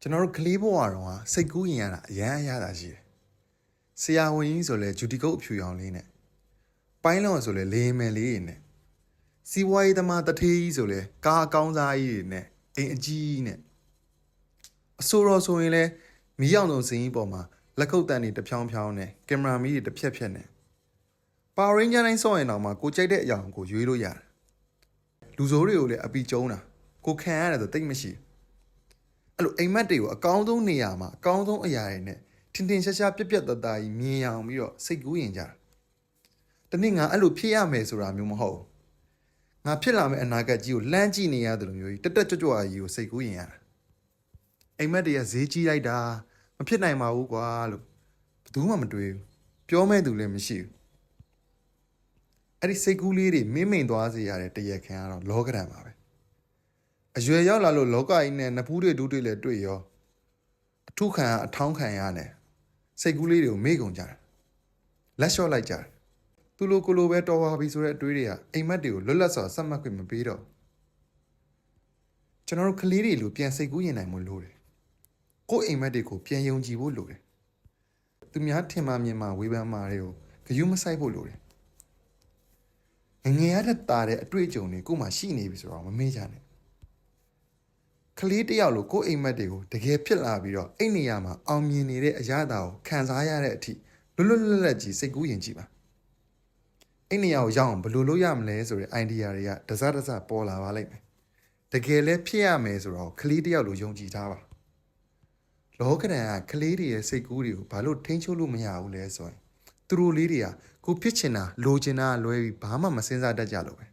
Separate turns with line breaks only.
ကျွန်တော်တို့ကလေးဘဝတော့စိတ်ကူးရင်ရတာအရန်အရသာရှိတယ်။ဆရာဝန်ကြီးဆိုလဲဂျူတီကုတ်အဖြူရောင်လေးနဲ့ပိုင်းလောင်ဆိုလဲလေးမယ်လေးတွေနဲ့စီဝါရေးသမားတထေးကြီးဆိုလဲကားအကောင်းစားကြီးတွေနဲ့အိမ်အကြီးနဲ့အဆိုတော်ဆိုရင်လဲမီးအောင်ဆုံးစင်ကြီးပေါ်မှာလက်ကုပ်တန်တွေတဖြောင်းဖြောင်းနဲ့ကင်မရာမီးတွေတစ်ဖြက်ဖြက်နဲ့ပါရင်းဂျာတိုင်းစော့ရင်တော့မှကိုကြိုက်တဲ့အရာကိုရွေးလို့ရတယ်။လူဆိုးတွေကိုလည်းအပီကျုံးတာကိုခံရတယ်ဆိုတိတ်မရှိအဲ့လိုအိမ်မက်တွေကိုအကောင်းဆုံးနေရာမှာအကောင်းဆုံးအရာတွေနဲ့ထင်ထင်ရှားရှားပြက်ပြက်သားသားကြီးမြင်အောင်ပြီးတော့စိတ်ကူးရင်ကြတာ။တနေ့ငါအဲ့လိုဖြစ်ရမယ်ဆိုတာမျိုးမဟုတ်ဘူး။ငါဖြစ်လာမယ့်အနာဂတ်ကြီးကိုလှမ်းကြည့်နေရတယ်လို့မျိုးကြီးတက်တက်ကြွကြွကြီးကိုစိတ်ကူးရင်ရတာ။အိမ်မက်တွေကဈေးကြီးလိုက်တာမဖြစ်နိုင်ပါဘူးကွာလို့ဘယ်သူမှမတွေးဘူး။ပြောမဲ့သူလည်းမရှိဘူး။အဲ့ဒီစိတ်ကူးလေးတွေမင်းမိန်သွားစေရတဲ့တရက်ခံကတော့လောကဓာတ်ပါပဲ။အရွယ်ရောက်လာလို့လောကကြီးနဲ့နဖူးတွေဒူးတွေလည်းတွေ့ရောအထုခံအထောင်းခံရနဲ့စိတ်ကူးလေးတွေကိုမေ့ကုန်ကြတယ်လက်လျှော့လိုက်ကြတယ်သူလိုကိုလိုပဲတော်ပါပြီဆိုတဲ့အတွေးတွေကအိမ်မက်တွေကိုလွတ်လပ်စွာစက်မှတ်ခွင့်မပေးတော့ကျွန်တော်တို့ကလေးတွေလိုပြန်စိတ်ကူးရင်နိုင်မှုလိုတယ်ကိုယ့်အိမ်မက်တွေကိုပြန်ယုံကြည်ဖို့လိုတယ်သူများထင်မှမြင်မှဝေဖန်မှတွေကိုဂရုမစိုက်ဖို့လိုတယ်ငယ်ရတဲ့တာတဲ့အတွေ့အကြုံတွေကိုမှရှိနေပြီဆိုတော့မမေ့ကြနဲ့ကလေးတယောက်လိုကိုယ့်အိမ်မက်တွေကိုတကယ်ဖြစ်လာပြီးတော့အဲ့နေရာမှာအောင်မြင်နေတဲ့အရာတာကိုခံစားရတဲ့အထိလွတ်လွတ်လပ်လပ်ကြီးစိတ်ကူးရင်ကြည့်ပါအဲ့နေရာကိုရောက်အောင်ဘယ်လိုလုပ်ရမလဲဆိုတဲ့ idea တွေကတစတစပေါ်လာပါလိမ့်မယ်တကယ်လဲဖြစ်ရမယ်ဆိုတော့ကလေးတယောက်လိုယုံကြည်ထားပါလောကဓာတ်ကကလေးတွေရဲ့စိတ်ကူးတွေကိုဘာလို့ထိန်းချုပ်လို့မရဘူးလဲဆိုရင်သူတို့လေးတွေကကိုဖြစ်ချင်တာလိုချင်တာလွဲပြီးဘာမှမစင်စားတတ်ကြလို့ပဲ